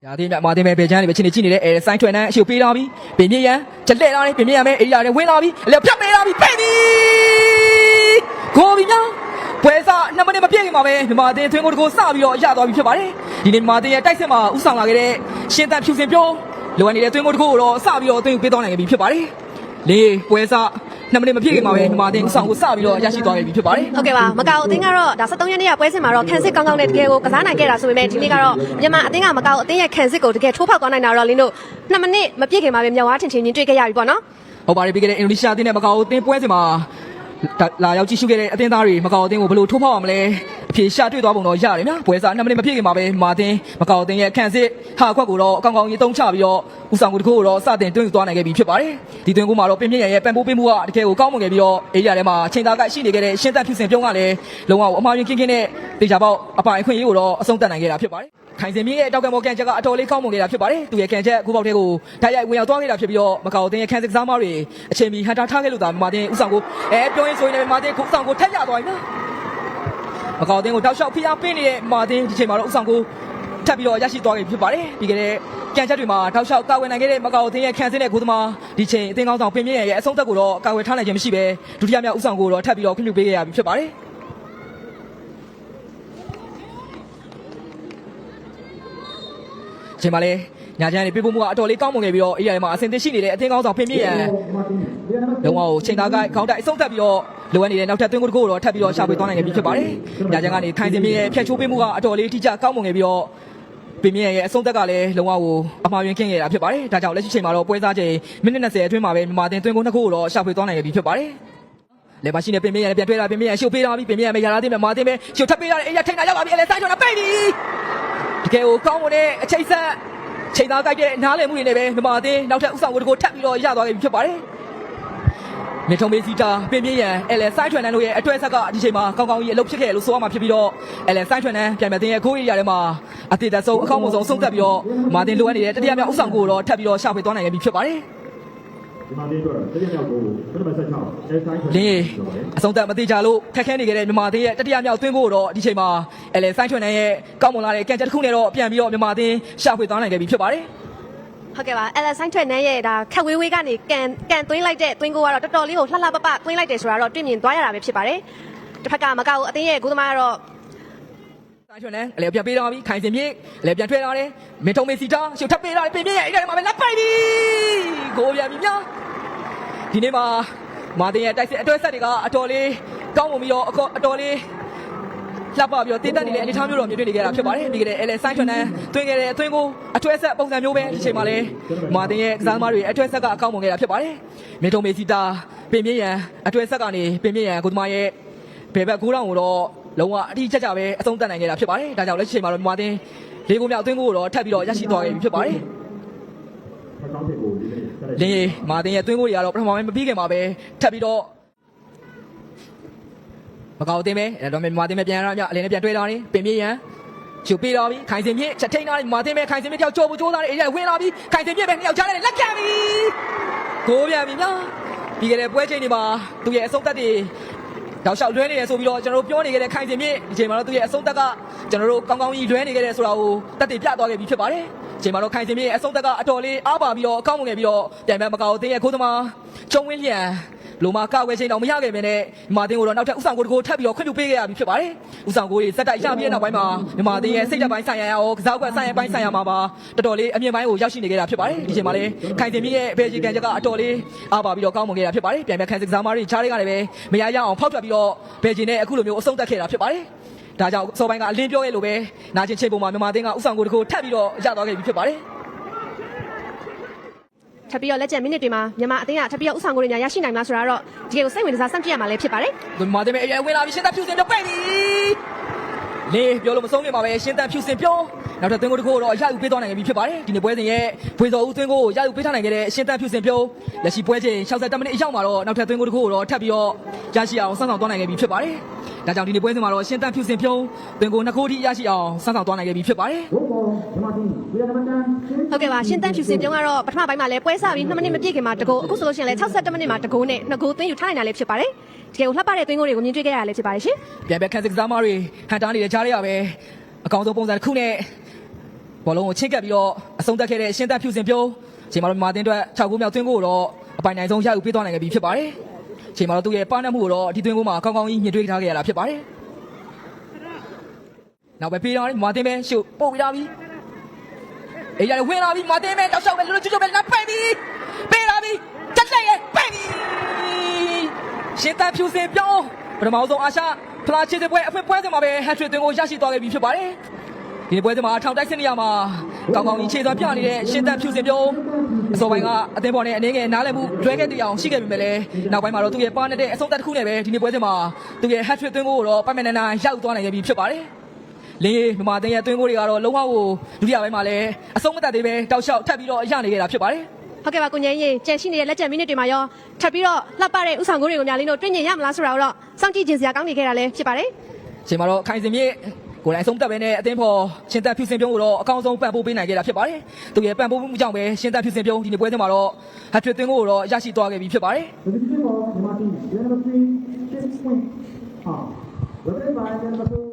ရာသီမြမာတင်မဲ့ပေချမ်းတွေပဲချင်းနေကြည့်နေတဲ့စိုင်းထွင်နှန်းအရှုပ်ပေးလာပြီပင်မြင့်ရန်ချက်လက်လာတယ်ပင်မြင့်ရန်ပဲအေးရတယ်ဝင်လာပြီအလျောက်ဖြတ်ပေးလာပြီပိတ်ပြီကိုပြီများပွဲစား2မိနစ်မပြည့်ခင်မှာပဲမြမာတင်သွင်းကိုတကိုစပြီးတော့ရသွားပြီဖြစ်ပါတယ်ဒီနေ့မြမာတင်ရဲ့တိုက်စစ်မှာဥဆောင်လာခဲ့တဲ့ရှင်းတန်ဖြူစင်ပြောလိုအပ်နေတဲ့သွင်းကိုတကိုတော့စပြီးတော့သွင်းပေးသွားနိုင်ပြီဖြစ်ပါတယ်လေပွဲစား2မိနစ်မပြည့်ခင်မှာပဲမြမာတင်ဥဆောင်ကိုစပြီးတော့ရရှိသွားပြီဖြစ်ပါတယ်ဟုတ်ကဲ့ပါမကောက်အသင်းကတော့ဒါ73ရက်နေ့ကပွဲစဉ်မှာတော့ခံစစ်ကောင်းကောင်းနဲ့တကယ်ကိုကစားနိုင်ခဲ့တာဆိုပေမဲ့ဒီနေ့ကတော့မြန်မာအသင်းကမကောက်အသင်းရဲ့ခံစစ်ကိုတကယ်ထိုးဖောက်သွားနိုင်တာတော့လင်းတို့2မိနစ်မပြည့်ခင်မှာပဲမြောက်ဝါထင်ထင်ချင်းတွေ့ခဲ့ရပြီပေါ့နော်ဟုတ်ပါတယ်ပြီးခဲ့တဲ့အင်ဒိုနီးရှားအသင်းနဲ့မကောက်အသင်းပွဲစဉ်မှာလာရောက်ကြည့်ရှုခဲ့တဲ့အသင်းသားတွေမကောက်အသင်းကိုဘယ်လိုထိုးဖောက်အောင်မလဲအဖြေရှာတွေ့သွားပုံတော့ရတယ်နော်ပွဲစား2မိနစ်မပြည့်ခင်မှာပဲမာတင်မကောက်အသင်းရဲ့ခံစစ်ဟာခွက်ကိုတော့အကောင်ကြီးတုံးချပြီးတော့ဦးဆောင်ကိုတခုကိုတော့စတင်တွင်းယူသွားနိုင်ခဲ့ပြီဖြစ်ပါတယ်ဒီတွင်းကိုမှာတော့ပြင်ပြည့်ရဲ့ပန်ပိုးပေးမှုကတကယ်ကိုကောင်းမွန်ခဲ့ပြီးတော့အေးရထဲမှာချိန်သားကရှိနေခဲ့တဲ့ရှင်းသက်ဖြူစင်ပြုံးကလည်းလုံးဝအမှားယွင်းကင်းကင်းနဲ့တေချာပေါက်အပိုင်အခွင့်အရေးကိုတော့အဆုံးသတ်နိုင်ခဲ့တာဖြစ်ပါတယ်ခိုင်စင်မြင့်ရဲ့တောက်ကံပေါ်ကန်ချက်ကအတော်လေးကောင်းမွန်ခဲ့တာဖြစ်ပါတယ်သူရဲ့ကန်ချက်အခုပေါက်တဲ့ကိုဓာတ်ရိုက်ဝင်ရောက်သွားခဲ့တာဖြစ်ပြီးတော့မကောက်အသင်းရဲ့ခံစစ်ကစားမတွေအချိန်မီဟန်တာထားခဲ့လို့သာမာတင်ဦးဆောင်ကိုပြောရင်ဆိုရင်လည်းမာတင်ကိုဦးဆောင်ကိုထက်ရသွားပြီနော်မကောက်အသင်းကိုတောက်လျှောက်ဖိအားပေးနေတဲ့မာတင်ဒီချိန်မှာတော့ဦးဆောင်ကိုထပ်ပြီးတော့ရရှိသွားခဲ့ဖြစ်ပါတယ်ပြီးခဲ့တဲ့ကန်ချက်တွေမှာတောက်လျှောက်ကာဝယ်နိုင်ခဲ့တဲ့မကောက်အသင်းရဲ့ခံစစ်နဲ့ကိုသမားဒီချိန်အသင်းကောင်းဆောင်ပင်မြင့်ရဲ့အဆုံးသက်ကိုတော့ကာဝယ်ထားနိုင်ခြင်းမရှိဘဲဒုတိယမြောက်ဦးဆောင်ကိုတော့ထပ်ပြီးတော့ခွင့်ပြုပေးခဲ့ရပြီဖြစ်ပါတယ်ချိန်မှာလေညာချမ်းနေပြဖို့မှုကအတော်လေးကောင်းမွန်ခဲ့ပြီးတော့အေးရမှာအဆင်သင့်ရှိနေတဲ့အသင်းကောင်းဆောင်ပင်မြင့်ရန်လုံးဝချိန်သားကခေါင်းတိုက်အဆုံးသက်ပြီးတော့လိုအပ်နေတဲ့နောက်ထပ်သွင်းကိုတကိုတော့ထပ်ပြီးတော့ရှာဖွေသွားနိုင်ခဲ့ပြီဖြစ်ပါတယ်ညာချမ်းကနေခိုင်စင်မြင့်ရဲ့ဖြတ်ချိုးပေးမှုကအတော်လေးထိကျကောင်းမွန်ခဲ့ပြီးတော့ပင်မြင့်ရဲ့အဆုံးသက်ကလည်းလုံးဝကိုအမှားယွင်းကင်းခဲ့တာဖြစ်ပါတယ်ဒါကြောင့်လက်ရှိချိန်မှာတော့ပွဲစားချိန်မိနစ်20အတွင်းမှာပဲမြန်မာတင်သွင်းကိုနှစ်ခုတော့ရှာဖွေသွားနိုင်ခဲ့ပြီဖြစ်ပါတယ်လေမရှိနေပင်မြင့်ရပြန်တွေ့လာပင်မြင့်ရရှုပ်ပေးလာပြီပင်မြင့်ရမရလာသေးမြမာတင်ပဲရှုပ်ထပ်ပေးလာတယ်အေးရထိန်လာရောက်လာပြီအဲ့လေစိုင်းထွန်းပိတ်ပြီတကယ်ကိုကောင်းမွန်တဲ့အချိန်ဆက်ချိန်သားကြိုက်တဲ့နားလည်မှုတွေနဲ့ပဲမြန်မာအသင်းနောက်ထပ်ဥဆောင်ကိုတကိုထပ်ပြီးတော့ရသွားခဲ့ပြီဖြစ်ပါတယ်။မြေထုံမေးစီတာပင်ပြင်းရန်စိုင်းထွန်းနန်းတို့ရဲ့အတွဲဆက်ကဒီချိန်မှာကောင်းကောင်းကြီးအလုပ်ဖြစ်ခဲ့လို့ဆိုရမှာဖြစ်ပြီးတော့စိုင်းထွန်းနန်းပြန်မဲ့တင်ရဲ့ခိုးရရထဲမှာအသေးသက်ဆုံးအကောင်းဆုံးဆုံးသက်ပြီးတော့မာတင်လိုအပ်နေတဲ့တတိယမြောက်ဥဆောင်ကိုတော့ထပ်ပြီးတော့ရှာဖွေသွားနိုင်ခဲ့ပြီဖြစ်ပါတယ်။ဒီမှာတင်းတော့တတိယမြောက်ကိုဘယ်မှာဆက်ချောင်းလင်းအဆုံးသက်မသေးကြလို့ခက်ခဲနေကြတဲ့မြန်မာအသင်းရဲ့တတိယမြောက်သွင်းကိုတော့ဒီချိန်မှာစိုင်းထွန်းနန်းရဲ့ကောင်းမွန်လာတဲ့ကန်ချက်တစ်ခုနဲ့တော့ပြန်ပြီးတော့မြန်မာအသင်းရှာဖွေသွားနိုင်ခဲ့ပြီဖြစ်ပါတယ်ဟုတ်ကဲ့ပါဆိုင်းထွင်နှန်းရဲ့ဒါခက်ဝေးဝေးကနေကန်သွင်းလိုက်တဲ့သွင်းကိုကတော့တော်တော်လေးကိုလှလှပပသွင်းလိုက်တယ်ဆိုတာတော့တွေ့မြင်သွားရတာပဲဖြစ်ပါတယ်တစ်ဖက်ကမကောက်အသင်းရဲ့ဂိုးသမားကတော့စိုင်းထွန်းနန်းပြန်ပေးတော့ပြီခိုင်စင်မြင့်ပြန်ထွဲလာတယ်မင်းထုံမေးစီတာရှုပ်ထပ်ပေးလာတယ်ပြင်ပြည့်ရဲ့အဲ့ဒီမှာပဲလက်ပိုက်ပြီဂိုးပြန်ပြီများဒီနေ့မှာမာတင်ရဲ့တိုက်စစ်အတွဲဆက်တွေကအတော်လေးကောင်းမွန်ပြီးတော့အတော်လေးလှပပြီးတော့တင်းတက်နေတဲ့အနေအထားမျိုးတော့မြင်တွေ့နေကြတာဖြစ်ပါတယ်ပြီးခဲ့တဲ့စိုင်းထွန်းနန်းတွင်းခဲ့တဲ့အသွင်းကိုအတွဲဆက်ပုံစံမျိုးပဲဒီချိန်မှာလဲမာတင်ရဲ့ကစားသမားတွေအတွဲဆက်ကအကောင်းမွန်ခဲ့တာဖြစ်ပါတယ်မင်းထုံမေးစီတာပင်မြင့်ရန်အတွဲဆက်ကနေပင်မြင့်ရန်ကိုသမားရဲ့ဘယ်ဘက်9တောင်ကိုတော့လုံးဝအတိအကျကျပဲအဆုံးသတ်နိုင်ခဲ့တာဖြစ်ပါတယ်ဒါကြောင့်လက်ရှိချိန်မှာတော့မာတင်၄ဂိုးမြောက်အသွင်းကိုတော့ထပ်ပြီးတော့ရရှိသွားခဲ့ပြီဖြစ်ပါတယ်လင်းမာတင်ရဲ့သွင်းကိုတွေကတော့ပထမပိုင်းမပြီးခင်မှာပဲထပ်ပြီးတော့မကောက်တင်ပဲအဲ့တော့မာတင်ပဲပြန်ရအောင်ညအလင်းနဲ့ပြန်တွေ့လာနေပင်ပြေးရန်ချူပေးလာပြီခိုင်စင်မြင့်ချက်ထိန်လာနေမာတင်ပဲခိုင်စင်မြင့်တယောက်ကြော်ဖို့ကြိုးစားနေအေးရဝင်လာပြီခိုင်စင်မြင့်ပဲနှစ်ယောက်ချလိုက်လက်ခံပြီဂိုးပြန်ပြီနော်ပြီးခဲ့တဲ့ပွဲချိန်တွေမှာသူ့ရဲ့အဆုံးသက်တွေတောက်လျှောက်လွှဲနေတယ်ဆိုပြီးတော့ကျွန်တော်တို့ပြောနေခဲ့တဲ့ခိုင်စင်မြင့်ဒီချိန်မှာတော့သူ့ရဲ့အဆုံးသက်ကကျွန်တော်တို့ကောင်းကောင်းကြီးလွှဲနေခဲ့တယ်ဆိုတာကိုတက်တည်ပြသွားခဲ့ပြီဖြစ်ပါတယ်ဒီချိန်မှာတော့ခိုင်စင်မြင့်ရဲ့အဆုံးသက်ကအတော်လေးအားပါပြီးတော့အကောင်းမွန်ခဲ့ပြီးတော့ပြန်မဲ့မကောက်အသင်းရဲ့ခိုးသမားကျုံဝင်းလျံလိုမာကောက်ဝဲချိန်တော့မရခဲ့မင်းနဲ့မြန်မာအသင်းကိုတော့နောက်ထပ်ဥဆောင်ကိုတကိုထပ်ပြီးတော့ခွင့်ပြုပေးခဲ့ရပြီဖြစ်ပါတယ်ဥဆောင်ကိုတွေစက်တိုက်ရပြီးတဲ့နောက်ပိုင်းမှာမြန်မာအသင်းရဲ့စိတ်ဓာတ်ပိုင်းဆိုင်ရာရောကစားကွက်ဆိုင်ရာပိုင်းဆိုင်ရာမှာပါတော်တော်လေးအမြင့်ပိုင်းကိုရောက်ရှိနေခဲ့တာဖြစ်ပါတယ်ဒီချိန်မှာလည်းခိုင်စင်မြင့်ရဲ့ဘယ်ဂျီကန်ချက်ကအတော်လေးအားပါပြီးတော့ကောင်းမွန်ခဲ့တာဖြစ်ပါတယ်ပြန်မဲ့ခိုင်စင်ကစားမားတွေချားတွေကလည်းပဲမရရအောင်ဖောက်ထွက်ပြီးတော့ဘယ်ဂျီနဲ့အခုလိုမျိုးအဆုံးသတ်ခဲ့တာဖြစ်ပါတယ်ဒါကြောင့်စောပိုင်းကအလင်းပြောခဲ့လို့ပဲနာကျင်ချိန်ပုံမှာမြန်မာအသင်းကဥဆောင်ကိုတကိုထပ်ပြီးတော့ရသွားခဲ့ပြီဖြစ်ပါတယ်ထပ်ပြီးတော့လက်ကျန်မိနစ်တွေမှာမြန်မာအသင်းကထပ်ပြီးတော့ဥဆောင်ကိုရရရှိနိုင်မှာဆိုတာတော့ဒီကိုစိတ်ဝင်စားစမ်းကြည့်ရမှာလည်းဖြစ်ပါတယ်ဒီမှာတင်မဲ့အဝင်လာပြီးရှင်းသက်ဖြူစင်တော့ပိတ်ပြီလေပြောလို့မဆုံးခင်မှာပဲရှင်းသက်ဖြူစင်ပြောနောက်ထပ်သွင်းကိုတကိုတော့ရယူပေးသွားနိုင်ပြီဖြစ်ပါတယ်ဒီနေ့ပွဲစဉ်ရဲ့ဖွေစော်ဦးသွင်းကိုရယူပေးထားနိုင်ခဲ့တဲ့ရှင်းသက်ဖြူစင်ပြောလက်ရှိပွဲချိန်60မိနစ်အရောက်မှာတော့နောက်ထပ်သွင်းကိုတကိုတော့ထပ်ပြီးတော့ရရှိအောင်စမ်းဆောင်သွားနိုင်ခဲ့ပြီဖြစ်ပါတယ်ဒါကြောင့်ဒီနေ့ပွဲစဉ်မှာတော့ရှင်းသက်ဖြူစင်ပြုံးသွင်းကိုနှစ်ခုထိရရှိအောင်စမ်းဆောင်သွားနိုင်ခဲ့ပြီဖြစ်ပါတယ်ဟုတ်ကဲ့ပါရှင်းတန်းဖြူစင်ပြုံးကတော့ပထမပိုင်းမှာလည်းပွဲစားပြီး2မိနစ်မပြည့်ခင်မှာတကိုအခုဆိုလို့ရှိရင်လည်း62မိနစ်မှာတကိုနဲ့2ဂိုးသွင်းယူထားနိုင်တာလည်းဖြစ်ပါတယ်တကယ်ကိုလှပတဲ့သွင်းကိုတွေကိုမြင်တွေ့ခဲ့ရတာလည်းဖြစ်ပါတယ်ရှင်ပြန်ပဲခန်းစစ်ကစားမတွေဟန်တာနေတဲ့ကြားရရပဲအကောင်ဆုံးပုံစံတစ်ခုနဲ့ ဘောလုံးကိုချင်းကပ်ပြီးတော့အဆုံးသတ်ခဲ့တဲ့ရှင်းသက်ဖြူစင်ပြုံးချိန်မှာတော့မြန်မာအသင်းအတွက်6ဂိုးမြောက်သွင်းကိုတော့အပိုင်နိုင်ဆုံးရယူပေးသွားနိုင်ခဲ့ပြီဖြစ်ပါတယ်ချိန်မှာတော့သူ့ရဲ့ပါနတ်မှုကိုတော့ဒီသွင်းကိုမှကောင်းကောင်းကြီးညှိထွေးထားခဲ့ရတာဖြစ်ပါတယ်နောက်ပဲပြေးတော့မြန်မာအသင်းပဲရှုပ်ပို့ပြီးလာပြီအေးရဝင်လာပြီမြန်မာအသင်းပဲတောက်လျှောက်ပဲလွတ်ကျွတ်ပဲနားပိတ်ပြီပေးလာပြီတက်လိုက်ရဲ့ပိတ်ပြီရှင်းသက်ဖြူစင်ပြုံးပထမဆုံးအာရှဖလားချစ်တဲ့ပွဲအဖွင့်ပွဲစဉ်မှာပဲဟက်ထရစ်သွင်းကိုရရှိသွားခဲ့ပြီဖြစ်ပါတယ်ဒီပွဲစဉ်မှာထောင်တိုက်စစ်နေရမှာကောင်းကောင်းကြီးခြေသွားပြနေတဲ့ရှင်းသက်ဖြူစင်ပြုံးအစောပိုင်းကအသင်းပေါ်နဲ့အနေငယ်နားလည်မှုလွဲခဲ့တဲ့အောင်ရှိခဲ့ပေမဲ့လည်းနောက်ပိုင်းမှာတော့သူ့ရဲ့ပါနဲ့တဲ့အဆုံးသက်တစ်ခုနဲ့ပဲဒီနေ့ပွဲစဉ်မှာသူ့ရဲ့ hat trick သွင်းကိုတော့ပတ်မန်နန်ရောက်သွားနိုင်ခဲ့ပြီဖြစ်ပါတယ်လင်းမြန်မာအသင်းရဲ့သွင်းကိုတွေကတော့လုံးဝကိုဒုတိယပိုင်းမှာလည်းအဆုံးမသက်သေးပဲတောက်လျှောက်ထပ်ပြီးတော့ရနေခဲ့တာဖြစ်ပါတယ် ဟုတ်ကဲ့ပါကိုငယ်ကြီးကြံရှိနေတဲ့လက်ကျန်မိနစ်တွေမှာရောထပ်ပြီးတော့လှပတဲ့ဥဆောင်ကိုတွေကိုများလင်းတို့တွေ့မြင်ရမလားဆိုတာတော့စောင့်ကြည့်ခြင်းစရာကောင်းနေခဲ့တာလည်းဖြစ်ပါတယ် ချိန်မှာတော့ခိုင်စင်မြေကိုယ်တိုင်ဆုံးသက်ပဲနဲ့အသင်းဖော်ရှင်းသက်ဖြူစင်ပြုံးကိုတော့အကောင်းဆုံးပံ့ပိုးပေးနိုင်ခဲ့တာဖြစ်ပါတယ်သူရဲ့ပံ့ပိုးမှုကြောင့်ပဲရှင်းသက်ဖြူစင်ပြုံးဒီနေ့ပွဲစဉ်မှာတော့ hat trick သွင်းကိုတော့ရရှိသွားခဲ့ပြီဖြစ်ပါတယ် The decision of Mati, number 3, 6 point. Represented by number 2.